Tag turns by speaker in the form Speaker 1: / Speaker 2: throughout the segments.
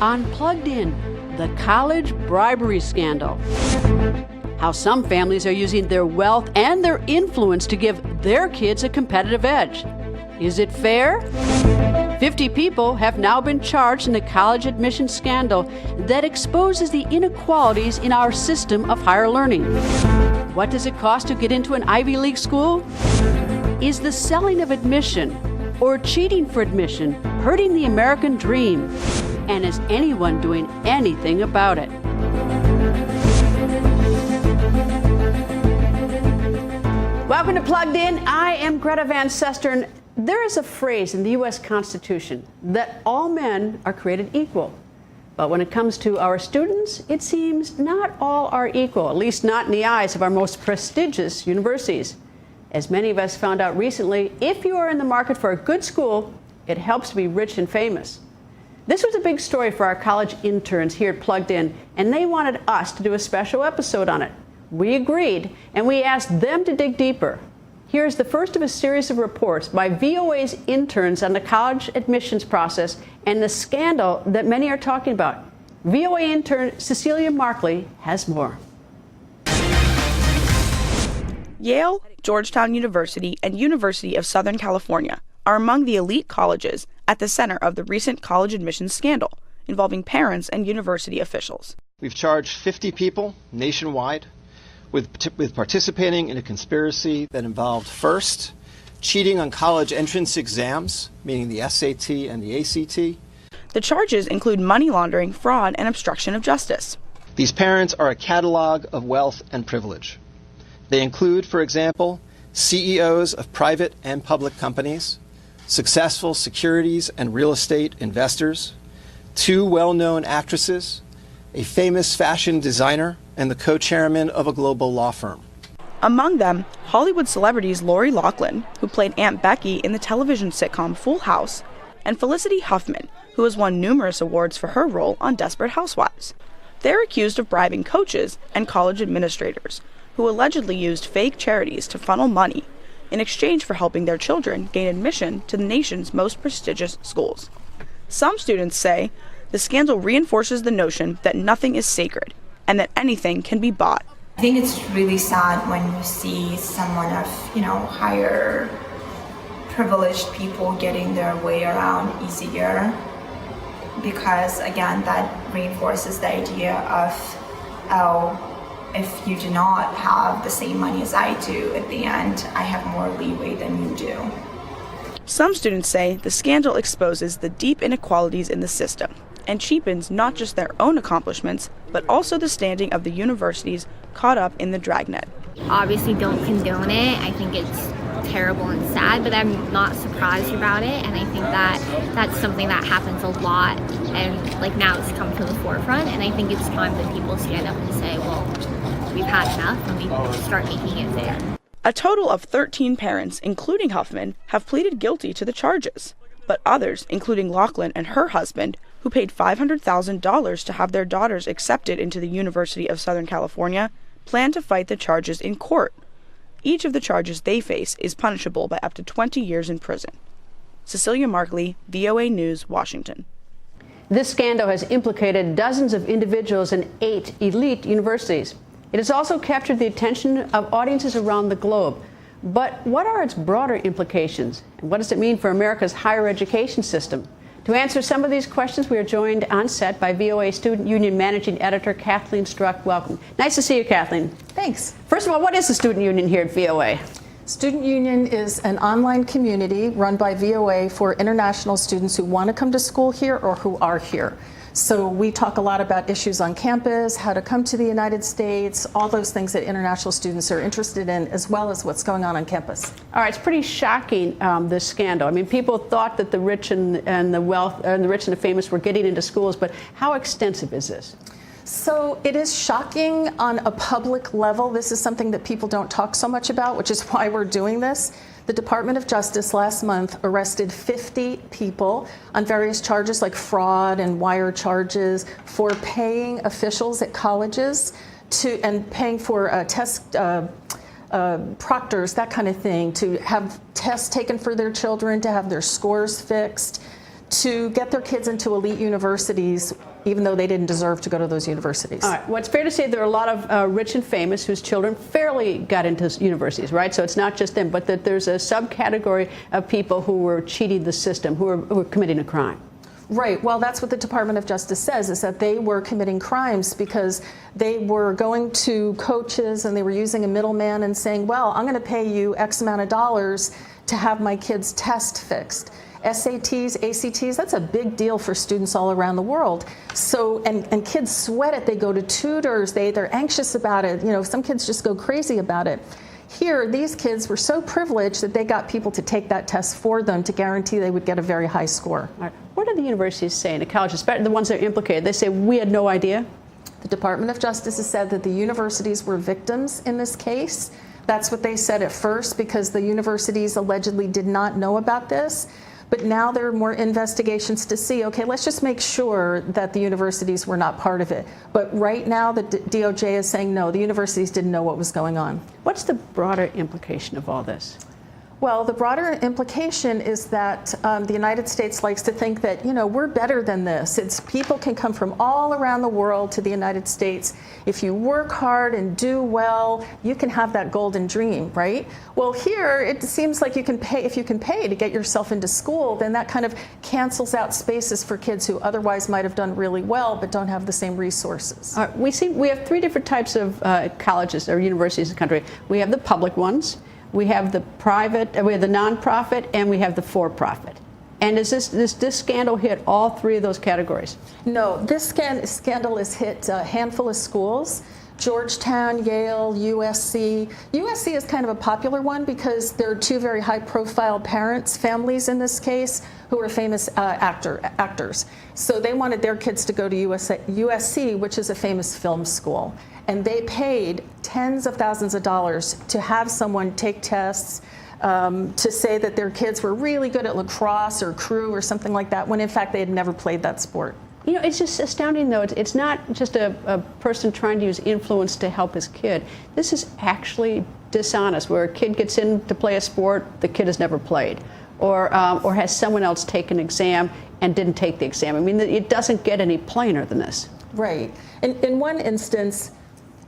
Speaker 1: on Plugged In, the college bribery scandal. How some families are using their wealth and their influence to give their kids a competitive edge. Is it fair? 50 people have now been charged in the college admissions scandal that exposes the inequalities in our system of higher learning. What does it cost to get into an Ivy League school? Is the selling of admission or cheating for admission hurting the American dream? And is anyone doing anything about it? Welcome to Plugged In. I am Greta Van Susteren. There is a phrase in the U.S. Constitution that all men are created equal. But when it comes to our students, it seems not all are equal, at least not in the eyes of our most prestigious universities. As many of us found out recently, if you are in the market for a good school, it helps to be rich and famous. This was a big story for our college interns here at Plugged In, and they wanted us to do a special episode on it. We agreed, and we asked them to dig deeper. Here's the first of a series of reports by VOA's interns on the college admissions process and the scandal that many are talking about. VOA intern Cecilia Markley has more.
Speaker 2: Yale, Georgetown University, and University of Southern California are among the elite colleges at the center of the recent college admissions scandal involving parents and university officials.
Speaker 3: We've charged 50 people nationwide with participating in a conspiracy that involved, first, cheating on college entrance exams, meaning the SAT and the ACT.
Speaker 2: The charges include money laundering, fraud, and obstruction of justice.
Speaker 3: These parents are a catalog of wealth and privilege. They include, for example, CEOs of private and public companies, successful securities and real estate investors, two well-known actresses, a famous fashion designer, and the co-chairman of a global law firm.
Speaker 2: Among them, Hollywood celebrities Lori Loughlin, who played Aunt Becky in the television sitcom Full House, and Felicity Huffman, who has won numerous awards for her role on Desperate Housewives. They're accused of bribing coaches and college administrators, who allegedly used fake charities to funnel money in exchange for helping their children gain admission to the nation's most prestigious schools. Some students say the scandal reinforces the notion that nothing is sacred and that anything can be bought.
Speaker 4: I think it's really sad when you see someone of, higher privileged people getting their way around easier, because again, that reinforces the idea of, if you do not have the same money as I do, at the end, I have more leeway than you do.
Speaker 2: Some students say the scandal exposes the deep inequalities in the system and cheapens not just their own accomplishments, but also the standing of the universities caught up in the dragnet.
Speaker 5: Obviously don't condone it. I think it's terrible and sad, but I'm not surprised about it, and I think that that's something that happens a lot, and now it's come to the forefront, and I think it's time that people stand up and say, well, we've had enough, and we start making it fair.
Speaker 2: A total of 13 parents, including Huffman, have pleaded guilty to the charges, but others, including Loughlin and her husband, who paid $500,000 to have their daughters accepted into the University of Southern California, plan to fight the charges in court. Each of the charges they face is punishable by up to 20 years in prison. Cecilia Markley, VOA News, Washington.
Speaker 1: This scandal has implicated dozens of individuals in 8 elite universities. It has also captured the attention of audiences around the globe. But what are its broader implications? And what does it mean for America's higher education system? To answer some of these questions, we are joined on set by VOA Student Union Managing Editor Kathleen Struck. Welcome. Nice to see you, Kathleen.
Speaker 6: Thanks.
Speaker 1: First of all, what is the Student Union here at VOA?
Speaker 6: Student Union is an online community run by VOA for international students who want to come to school here or who are here. So we talk a lot about issues on campus, how to come to the United States, all those things that international students are interested in, as well as what's going on campus.
Speaker 1: All right, it's pretty shocking, this scandal. I mean, people thought that the rich and the wealth and the rich and the famous were getting into schools, but how extensive is this?
Speaker 6: So it is shocking on a public level. This is something that people don't talk so much about, which is why we're doing this. The Department of Justice last month arrested 50 people on various charges like fraud and wire charges for paying officials at colleges and paying for test proctors, that kind of thing, to have tests taken for their children, to have their scores fixed, to get their kids into elite universities, even though they didn't deserve to go to those universities.
Speaker 1: All right. Well, it's fair to say there are a lot of rich and famous whose children fairly got into universities, right? So it's not just them, but that there's a subcategory of people who were cheating the system, who were committing a crime.
Speaker 6: Right. Well, that's what the Department of Justice says, is that they were committing crimes because they were going to coaches and they were using a middleman and saying, well, I'm going to pay you X amount of dollars to have my kid's test fixed. SATs, ACTs, that's a big deal for students all around the world. So, and kids sweat it. They go to tutors. They're anxious about it. You know, some kids just go crazy about it. Here, these kids were so privileged that they got people to take that test for them to guarantee they would get a very high score.
Speaker 1: All right. What are the universities saying, the colleges, the ones that are implicated? They say, we had no idea?
Speaker 6: The Department of Justice has said that the universities were victims in this case. That's what they said at first, because the universities allegedly did not know about this. But now there are more investigations to see, okay, let's just make sure that the universities were not part of it. But right now, the DOJ is saying, no, the universities didn't know what was going on.
Speaker 1: What's the broader implication of all this?
Speaker 6: Well, the broader implication is that the United States likes to think that, you know, we're better than this. It's people can come from all around the world to the United States. If you work hard and do well, you can have that golden dream, right? Well, here it seems like you can pay, if you can pay to get yourself into school, then that kind of cancels out spaces for kids who otherwise might have done really well but don't have the same resources.
Speaker 1: We have three different types of colleges or universities in the country. We have the public ones. We have the private, we have the nonprofit, and we have the for-profit. And does this scandal hit all three of those categories?
Speaker 6: No, this scandal has hit a handful of schools. Georgetown, Yale, USC. USC is kind of a popular one because there are two very high-profile families in this case, who are famous actors. So they wanted their kids to go to USC, which is a famous film school. And they paid tens of thousands of dollars to have someone take tests to say that their kids were really good at lacrosse or crew or something like that, when in fact they had never played that sport.
Speaker 1: You know, it's just astounding, though. It's not just a person trying to use influence to help his kid. This is actually dishonest, where a kid gets in to play a sport the kid has never played, or has someone else take an exam and didn't take the exam. I mean, it doesn't get any plainer than this.
Speaker 6: Right. In one instance,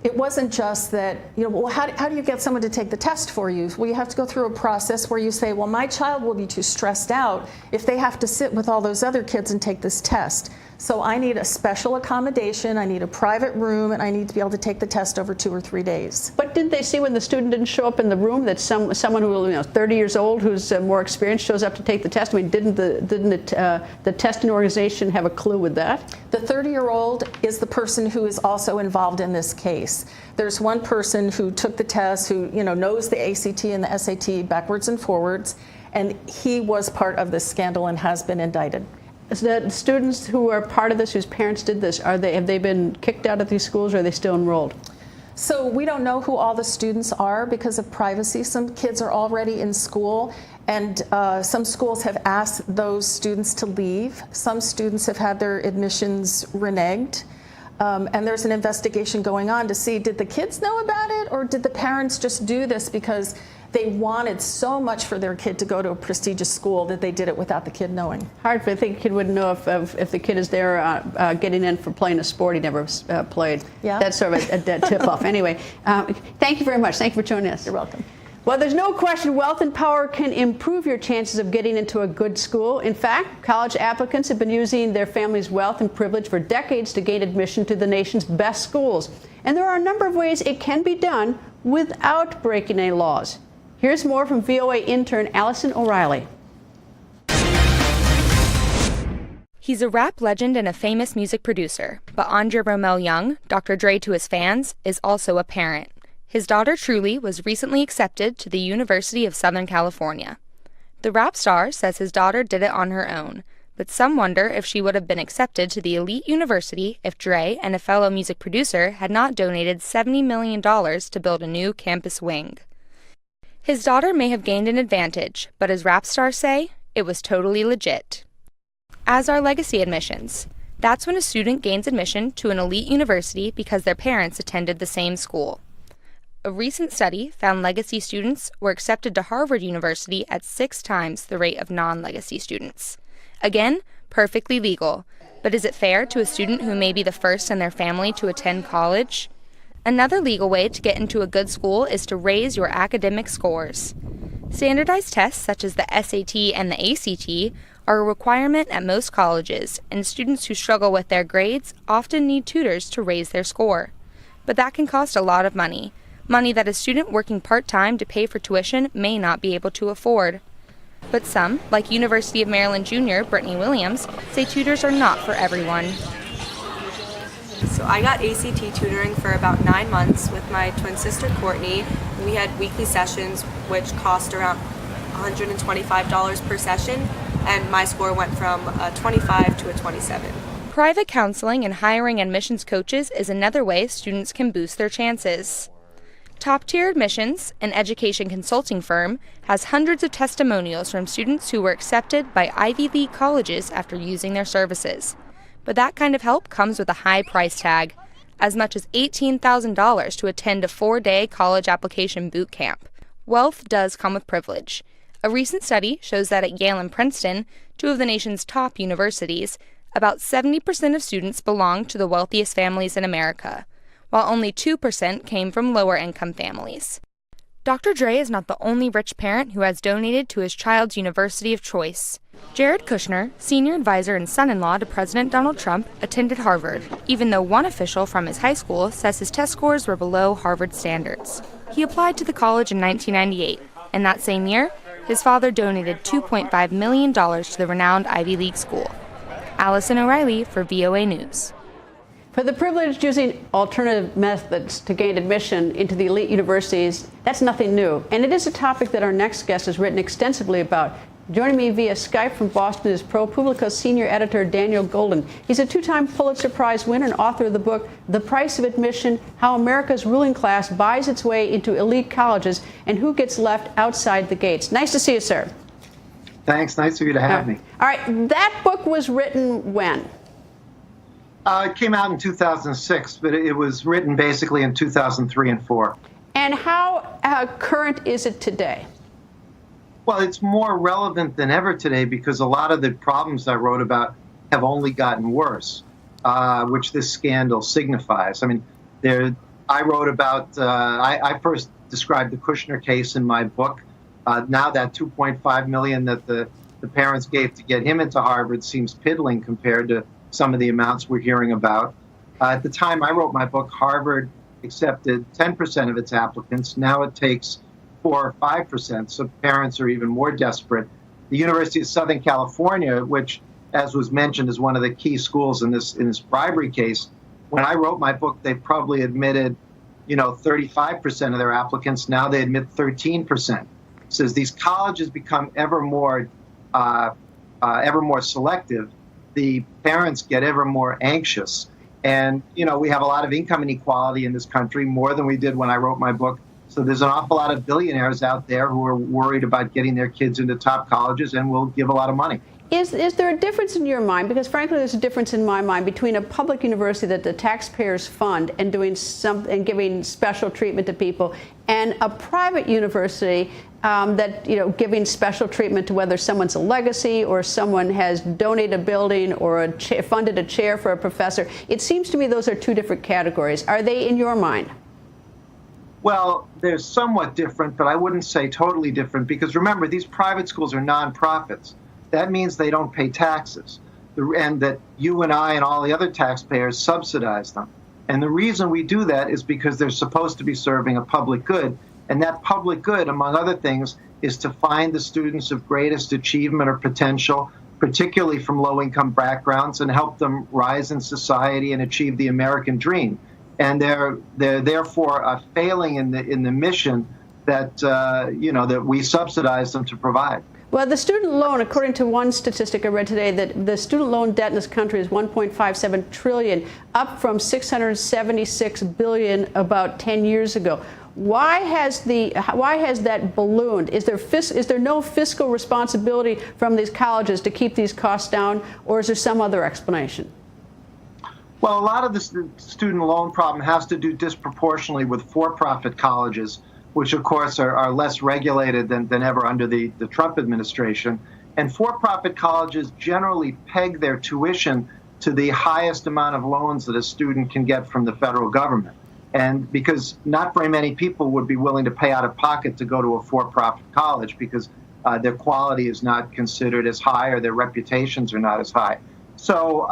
Speaker 6: it wasn't just that, you know, well, how do you get someone to take the test for you? Well, you have to go through a process where you say, well, my child will be too stressed out if they have to sit with all those other kids and take this test. So I need a special accommodation, I need a private room, and I need to be able to take the test over 2 or 3 days.
Speaker 1: But didn't they see when the student didn't show up in the room that someone who, you know, 30 years old, who's more experienced, shows up to take the test? I mean, didn't the testing organization have a clue with that?
Speaker 6: The 30-year-old is the person who is also involved in this case. There's one person who took the test, who, you know, knows the ACT and the SAT backwards and forwards, and he was part of this scandal and has been indicted.
Speaker 1: The students who are part of this, whose parents did this, have they been kicked out of these schools, or are they still enrolled?
Speaker 6: So we don't know who all the students are because of privacy. Some kids are already in school, and some schools have asked those students to leave. Some students have had their admissions reneged. And there's an investigation going on to see, did the kids know about it, or did the parents just do this because they wanted so much for their kid to go to a prestigious school that they did it without the kid knowing?
Speaker 1: Hard for, I think a kid wouldn't know if the kid is there getting in for playing a sport he never played.
Speaker 6: Yeah.
Speaker 1: That's sort of a dead tip-off. Anyway, thank you very much. Thank you for joining us.
Speaker 6: You're welcome.
Speaker 1: Well, there's no question wealth and power can improve your chances of getting into a good school. In fact, college applicants have been using their family's wealth and privilege for decades to gain admission to the nation's best schools. And there are a number of ways it can be done without breaking any laws. Here's more from VOA intern Allison O'Reilly.
Speaker 7: He's a rap legend and a famous music producer, but Andre Romel Young, Dr. Dre to his fans, is also a parent. His daughter Truly was recently accepted to the University of Southern California. The rap star says his daughter did it on her own, but some wonder if she would have been accepted to the elite university if Dre and a fellow music producer had not donated $70 million to build a new campus wing. His daughter may have gained an advantage, but as rap stars say, it was totally legit. As are legacy admissions. That's when a student gains admission to an elite university because their parents attended the same school. A recent study found legacy students were accepted to Harvard University at 6 times the rate of non-legacy students. Again, perfectly legal. But is it fair to a student who may be the first in their family to attend college? Another legal way to get into a good school is to raise your academic scores. Standardized tests such as the SAT and the ACT are a requirement at most colleges, and students who struggle with their grades often need tutors to raise their score. But that can cost a lot of money that a student working part-time to pay for tuition may not be able to afford. But some, like University of Maryland junior Brittany Williams, say tutors are not for everyone.
Speaker 8: So I got ACT tutoring for about 9 months with my twin sister Courtney. We had weekly sessions which cost around $125 per session, and my score went from a 25 to a 27.
Speaker 7: Private counseling and hiring admissions coaches is another way students can boost their chances. Top Tier Admissions, an education consulting firm, has hundreds of testimonials from students who were accepted by Ivy League colleges after using their services. But that kind of help comes with a high price tag, as much as $18,000 to attend a 4-day college application boot camp. Wealth does come with privilege. A recent study shows that at Yale and Princeton, two of the nation's top universities, about 70% of students belong to the wealthiest families in America, while only 2% came from lower-income families. Dr. Dre is not the only rich parent who has donated to his child's university of choice. Jared Kushner, senior advisor and son-in-law to President Donald Trump, attended Harvard, even though one official from his high school says his test scores were below Harvard standards. He applied to the college in 1998, and that same year, his father donated $2.5 million to the renowned Ivy League school. Allison O'Reilly for VOA News.
Speaker 1: For the privileged using alternative methods to gain admission into the elite universities, that's nothing new. And it is a topic that our next guest has written extensively about. Joining me via Skype from Boston is ProPublica senior editor Daniel Golden. He's a 2-time Pulitzer Prize winner and author of the book, The Price of Admission, How America's Ruling Class Buys Its Way into Elite Colleges and Who Gets Left Outside the Gates. Nice to see you, sir.
Speaker 9: Thanks. Nice of you to have me.
Speaker 1: All right. That book was written when?
Speaker 9: It came out in 2006, but it was written basically in 2003 and 4.
Speaker 1: And how current is it today?
Speaker 9: Well, it's more relevant than ever today because a lot of the problems I wrote about have only gotten worse, which this scandal signifies. I mean, I wrote about, I first described the Kushner case in my book. Now that $2.5 million that the parents gave to get him into Harvard seems piddling compared to some of the amounts we're hearing about. At the time I wrote my book, Harvard accepted 10% of its applicants. Now it takes 4 or 5%, so parents are even more desperate. The University of Southern California, which, as was mentioned, is one of the key schools in this bribery case, when I wrote my book, they probably admitted, 35% of their applicants. Now they admit 13%. So as these colleges become ever more selective, the parents get ever more anxious. And, we have a lot of income inequality in this country, more than we did when I wrote my book. So there's an awful lot of billionaires out there who are worried about getting their kids into top colleges and will give a lot of money.
Speaker 1: Is there a difference in your mind? Because frankly, there's a difference in my mind between a public university that the taxpayers fund and doing and giving special treatment to people, and a private university that giving special treatment to whether someone's a legacy or someone has donated a building or funded a chair for a professor. It seems to me those are two different categories. Are they in your mind?
Speaker 9: Well, they're somewhat different, but I wouldn't say totally different because remember, these private schools are nonprofits. That means they don't pay taxes, and that you and I and all the other taxpayers subsidize them. And the reason we do that is because they're supposed to be serving a public good, and that public good, among other things, is to find the students of greatest achievement or potential, particularly from low-income backgrounds, and help them rise in society and achieve the American dream. And they're therefore failing in the mission that that we subsidize them to provide.
Speaker 1: Well, the student loan, according to one statistic I read today, that the student loan debt in this country is $1.57 trillion, up from $676 billion about 10 years ago. Why has that ballooned? Is there no fiscal responsibility from these colleges to keep these costs down, or is there some other explanation?
Speaker 9: Well, a lot of the student loan problem has to do disproportionately with for-profit colleges, which of course are less regulated than ever under the Trump administration. And for-profit colleges generally peg their tuition to the highest amount of loans that a student can get from the federal government. And because not very many people would be willing to pay out of pocket to go to a for-profit college because their quality is not considered as high or their reputations are not as high. So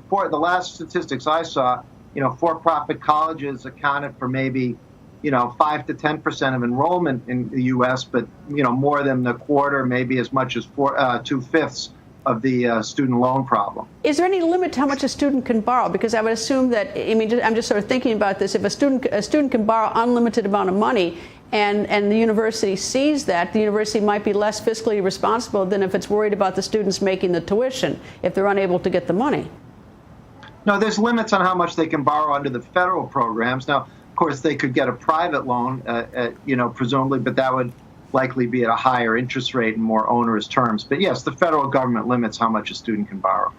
Speaker 9: for the last statistics I saw, for-profit colleges accounted for maybe 5 to 10% of enrollment in the U.S., but more than a quarter, maybe as much as 2/5 of the student loan problem.
Speaker 1: Is there any limit to how much a student can borrow? Because I would assume that, I'm just sort of thinking about this. If a student can borrow unlimited amount of money, and the university sees that, the university might be less fiscally responsible than if it's worried about the students making the tuition if they're unable to get the money.
Speaker 9: No, there's limits on how much they can borrow under the federal programs. Now, of course, they could get a private loan, presumably, but that would likely be at a higher interest rate and more onerous terms. But yes, the federal government limits how much a student can borrow.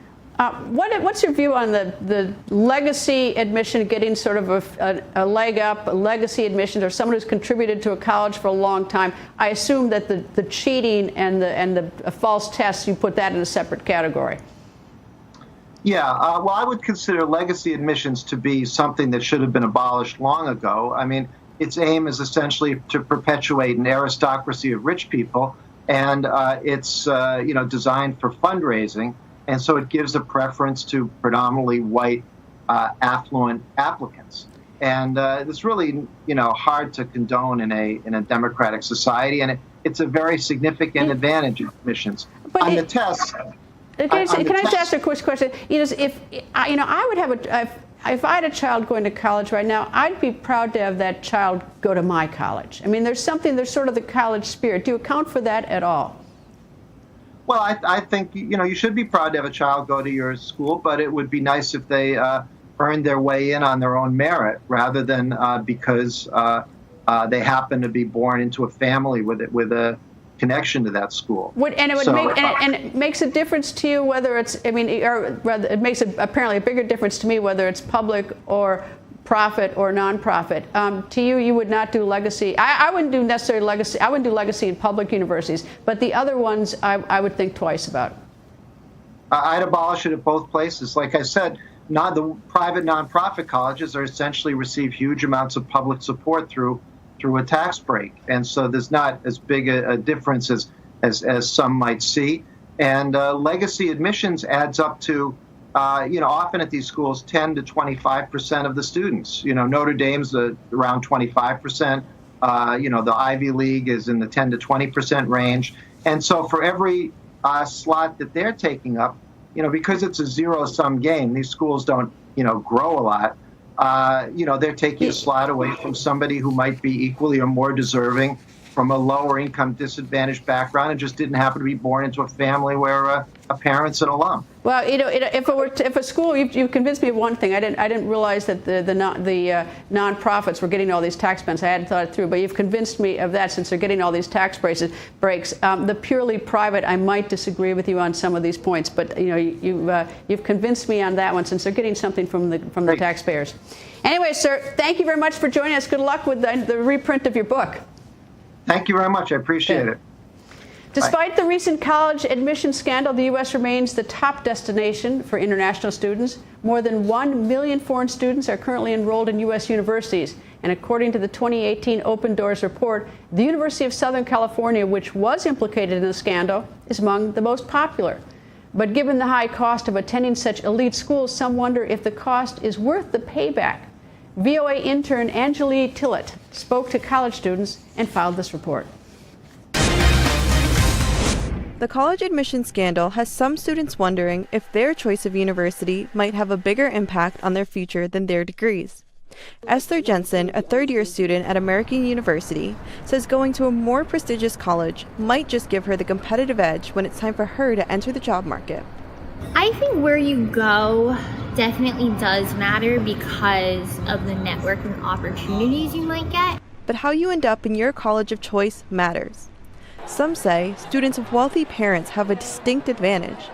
Speaker 1: What's your view on the legacy admission getting sort of a leg up, legacy admissions, or someone who's contributed to a college for a long time? I assume that the cheating and the false tests, you put that in a separate category.
Speaker 9: Yeah, well, I would consider legacy admissions to be something that should have been abolished long ago. I mean, its aim is essentially to perpetuate an aristocracy of rich people, and it's designed for fundraising, and so it gives a preference to predominantly white, affluent applicants. And it's really hard to condone in a democratic society, and it's a very significant advantage of admissions.
Speaker 1: But
Speaker 9: on the tests.
Speaker 1: Can I just ask a quick question? If I would have if I had a child going to college right now, I'd be proud to have that child go to my college. I mean, there's sort of the college spirit. Do you account for that at all?
Speaker 9: Well, I think you should be proud to have a child go to your school, but it would be nice if they earned their way in on their own merit rather than because they happen to be born into a family with a connection to that school.
Speaker 1: It makes a difference to you whether it's, or rather, it makes apparently a bigger difference to me whether it's public or profit or nonprofit. To you, you would not do legacy. I wouldn't do necessarily legacy. I wouldn't do legacy in public universities, but the other ones I would think twice about.
Speaker 9: I'd abolish it at both places. Like I said, the private nonprofit colleges are essentially receive huge amounts of public support through a tax break, and so there's not as big a difference as some might see. And legacy admissions adds up to often at these schools 10 to 25% of the students. Notre Dame's around 25%. The Ivy League is in the 10 to 20% range, and so for every slot that they're taking up, because it's a zero-sum game, these schools don't grow a lot. They're taking a slot away from somebody who might be equally or more deserving from a lower income disadvantaged background and just didn't happen to be born into a family where a parent's an alum.
Speaker 1: Well, if a school, you convinced me of one thing. I didn't realize that the nonprofits were getting all these tax benefits. I hadn't thought it through, but you've convinced me of that since they're getting all these tax breaks. The purely private, I might disagree with you on some of these points, but you've convinced me on that one since they're getting something from the taxpayers. Anyway, sir, thank you very much for joining us. Good luck with the reprint of your book.
Speaker 9: Thank you very much. I appreciate it.
Speaker 1: Despite the recent college admission scandal, the U.S. remains the top destination for international students. More than 1 million foreign students are currently enrolled in U.S. universities. And according to the 2018 Open Doors report, the University of Southern California, which was implicated in the scandal, is among the most popular. But given the high cost of attending such elite schools, some wonder if the cost is worth the payback. VOA intern Anjali Tillett spoke to college students and filed this report.
Speaker 10: The college admission scandal has some students wondering if their choice of university might have a bigger impact on their future than their degrees. Esther Jensen, a third-year student at American University, says going to a more prestigious college might just give her the competitive edge when it's time for her to enter the job market.
Speaker 5: I think where you go definitely does matter because of the networking opportunities you might get.
Speaker 10: But how you end up in your college of choice matters. Some say students of wealthy parents have a distinct advantage.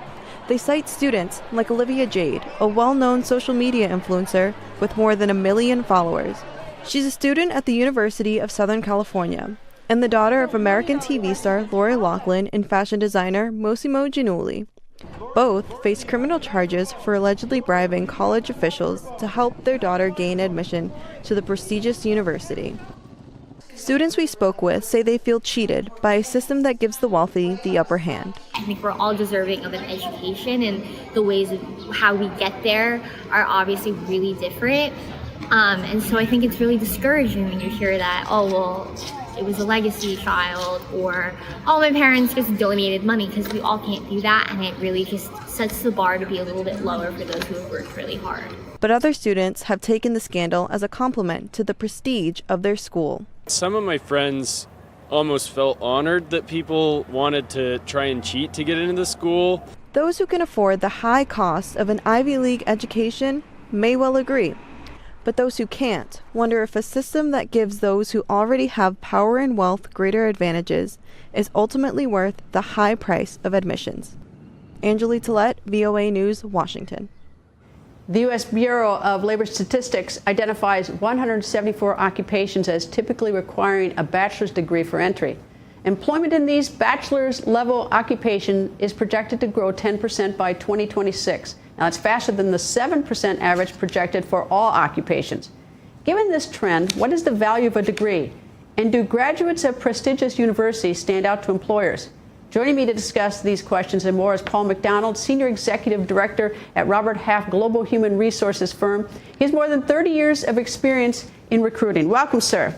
Speaker 10: They cite students like Olivia Jade, a well-known social media influencer with more than 1 million followers. She's a student at the University of Southern California, and the daughter of American TV star Lori Loughlin and fashion designer Mossimo Giannulli. Both face criminal charges for allegedly bribing college officials to help their daughter gain admission to the prestigious university. Students we spoke with say they feel cheated by a system that gives the wealthy the upper hand.
Speaker 5: I think we're all deserving of an education, and the ways of how we get there are obviously really different. And so I think it's really discouraging when you hear that, oh, well, it was a legacy child, or, oh, my parents just donated money, because we all can't do that, and it really just sets the bar to be a little bit lower for those who have worked really hard.
Speaker 10: But other students have taken the scandal as a compliment to the prestige of their school.
Speaker 11: Some of my friends almost felt honored that people wanted to try and cheat to get into the school.
Speaker 10: Those who can afford the high cost of an Ivy League education may well agree. But those who can't wonder if a system that gives those who already have power and wealth greater advantages is ultimately worth the high price of admissions. Angeli Tillett, VOA News, Washington.
Speaker 1: The U.S. Bureau of Labor Statistics identifies 174 occupations as typically requiring a bachelor's degree for entry. Employment in these bachelor's level occupations is projected to grow 10% by 2026. Now, it's faster than the 7% average projected for all occupations. Given this trend, what is the value of a degree? And do graduates of prestigious universities stand out to employers? Joining me to discuss these questions and more is Paul McDonald, Senior Executive Director at Robert Half Global Human Resources Firm. He has more than 30 years of experience in recruiting. Welcome, sir.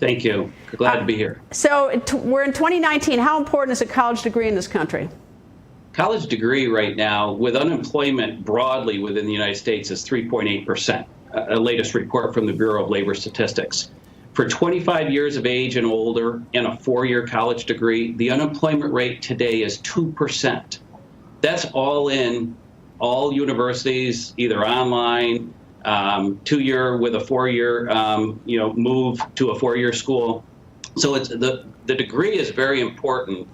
Speaker 12: Thank you. Glad to be here.
Speaker 1: So we're in 2019. How important is a college degree in this country?
Speaker 12: College degree right now, with unemployment broadly within the United States, is 3.8%, a latest report from the Bureau of Labor Statistics. For 25 years of age and older and a 4-year college degree, the unemployment rate today is 2%. That's all in all universities, either online, 2-year with a 4-year, move to a 4-year school. So it's the degree is very important,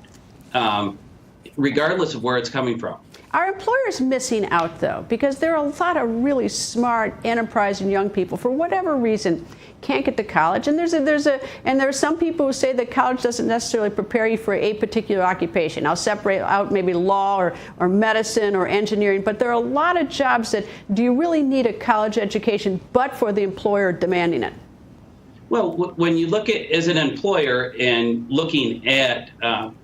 Speaker 12: regardless of where it's coming from.
Speaker 1: Are employers missing out, though? Because there are a lot of really smart, enterprising young people, for whatever reason, can't get to college. And there are some people who say that college doesn't necessarily prepare you for a particular occupation. I'll separate out maybe law or medicine or engineering, but there are a lot of jobs that, do you really need a college education but for the employer demanding it?
Speaker 12: Well, when you look at, as an employer and looking at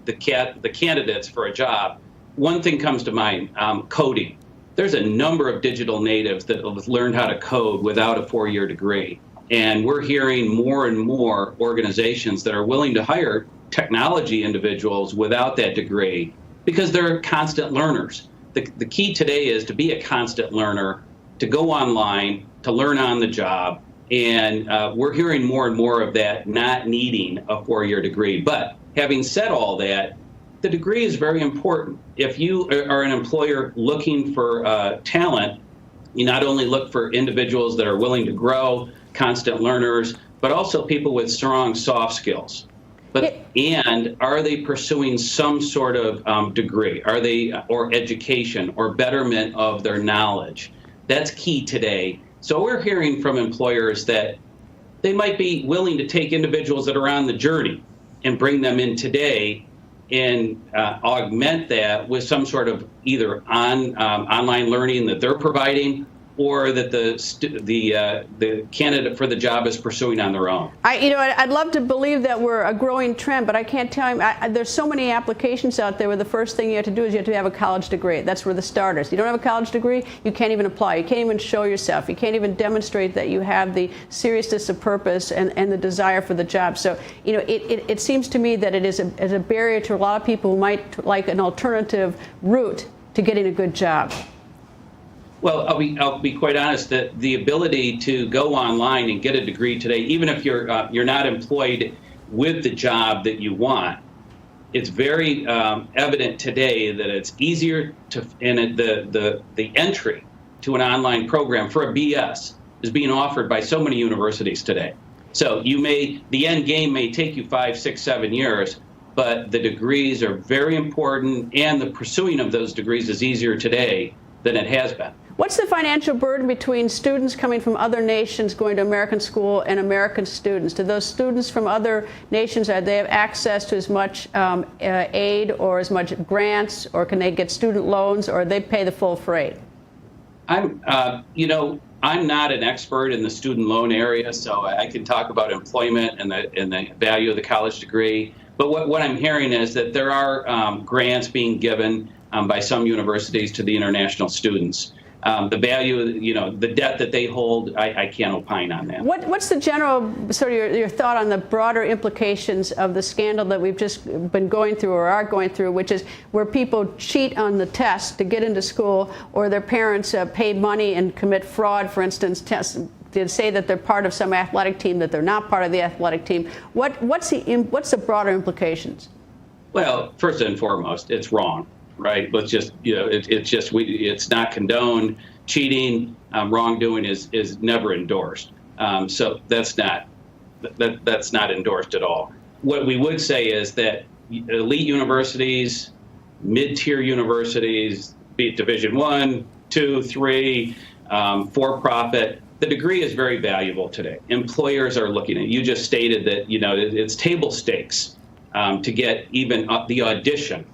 Speaker 12: the candidates for a job, one thing comes to mind, coding. There's a number of digital natives that have learned how to code without a 4-year degree. And we're hearing more and more organizations that are willing to hire technology individuals without that degree because they're constant learners. The key today is to be a constant learner, to go online, to learn on the job. And we're hearing more and more of that not needing a 4-year degree. But having said all that, the degree is very important. If you are an employer looking for talent, you not only look for individuals that are willing to grow, constant learners, but also people with strong soft skills. And are they pursuing some sort of degree? Are they, or education or betterment of their knowledge? That's key today. So we're hearing from employers that they might be willing to take individuals that are on the journey and bring them in today and augment that with some sort of either online learning that they're providing, or that the candidate for the job is pursuing on their own.
Speaker 1: I'd love to believe that we're a growing trend, but I can't tell you. There's so many applications out there where the first thing you have to do is you have to have a college degree. That's where the starters. You don't have a college degree, you can't even apply. You can't even show yourself. You can't even demonstrate that you have the seriousness of purpose and the desire for the job. So, it seems to me that it is a barrier to a lot of people who might like an alternative route to getting a good job.
Speaker 12: Well, I'll be quite honest that the ability to go online and get a degree today, even if you're not employed with the job that you want, it's very evident today that it's easier to, and the entry to an online program for a BS is being offered by so many universities today. So the end game may take you 5, 6, 7 years, but the degrees are very important, and the pursuing of those degrees is easier today than it has been.
Speaker 1: What's the financial burden between students coming from other nations going to American school and American students? Do those students from other nations, do they have access to as much aid or as much grants, or can they get student loans, or they pay the full freight?
Speaker 12: I'm not an expert in the student loan area, so I can talk about employment and the value of the college degree. But what I'm hearing is that there are grants being given by some universities to the international students. The value, the debt that they hold, I can't opine on that.
Speaker 1: What's the general sort of your thought on the broader implications of the scandal that we've just been going through or are going through, which is where people cheat on the test to get into school, or their parents pay money and commit fraud, for instance, to say that they're part of some athletic team that they're not part of the athletic team. What's the broader implications?
Speaker 12: Well, first and foremost, it's wrong. Right. Let's just, it's not condoned. Cheating, wrongdoing is never endorsed. So that's not endorsed at all. What we would say is that elite universities, mid-tier universities, be it Division I, II, III, for-profit, the degree is very valuable today. Employers are looking at it. You just stated that, it's table stakes to get even the audition,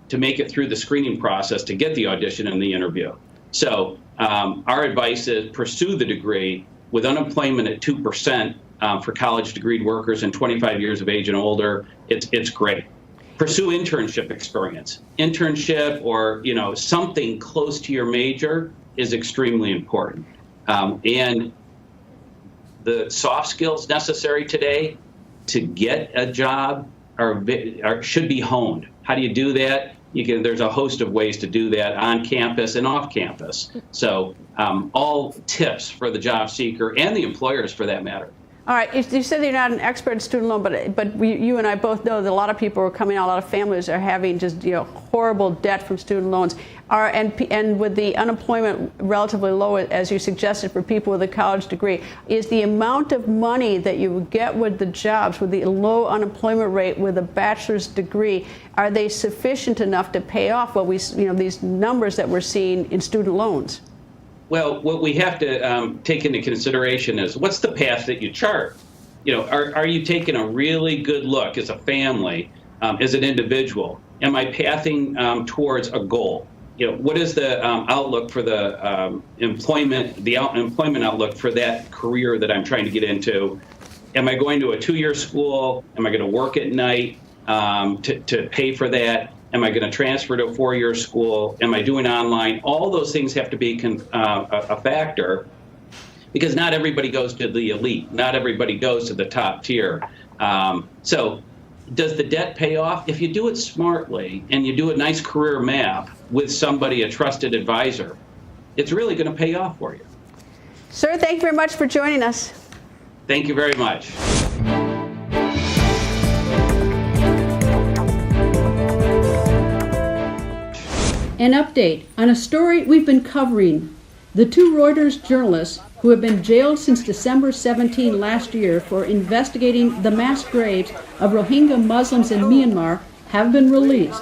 Speaker 12: to make it through the screening process to get the audition and the interview. So our advice is pursue the degree with unemployment at 2% for college degreed workers and 25 years of age and older. It's great. Pursue internship experience. Internship or something close to your major is extremely important. And the soft skills necessary today to get a job should be honed. How do you do that? There's a host of ways to do that on campus and off campus. So all tips for the job seeker and the employers for that matter.
Speaker 1: All right, you said you're not an expert in student loan, but you and I both know that a lot of people are coming out, a lot of families are having just horrible debt from student loans. And with the unemployment relatively low, as you suggested, for people with a college degree, is the amount of money that you would get with the jobs, with the low unemployment rate, with a bachelor's degree, are they sufficient enough to pay off what these numbers that we're seeing in student loans?
Speaker 12: Well, what we have to take into consideration is what's the path that you chart? Are you taking a really good look as a family, as an individual? Am I pathing towards a goal? What is the outlook for the employment outlook for that career that I'm trying to get into? Am I going to a 2-year school? Am I going to work at night to pay for that? Am I going to transfer to a 4-year school? Am I doing online? All those things have to be a factor, because not everybody goes to the elite. Not everybody goes to the top tier. So does the debt pay off? If you do it smartly and you do a nice career map with somebody, a trusted advisor, it's really going to pay off for you.
Speaker 1: Sir, thank you very much for joining us.
Speaker 12: Thank you very much.
Speaker 1: An update on a story we've been covering. The 2 Reuters journalists who have been jailed since December 17 last year for investigating the mass graves of Rohingya Muslims in Myanmar have been released.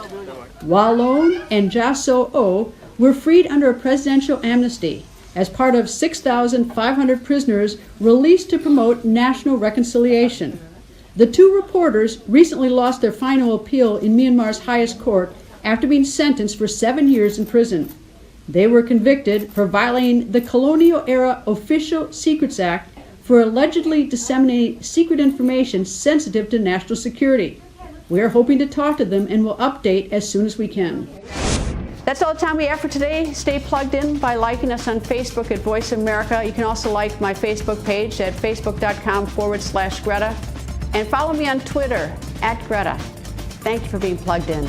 Speaker 1: Walon and Jaso O were freed under a presidential amnesty as part of 6,500 prisoners released to promote national reconciliation. The 2 reporters recently lost their final appeal in Myanmar's highest court after being sentenced for 7 years in prison. They were convicted for violating the colonial-era Official Secrets Act for allegedly disseminating secret information sensitive to national security. We are hoping to talk to them and will update as soon as we can. That's all the time we have for today. Stay plugged in by liking us on Facebook at Voice of America. You can also like my Facebook page at facebook.com/Greta. And follow me on Twitter at Greta. Thank you for being plugged in.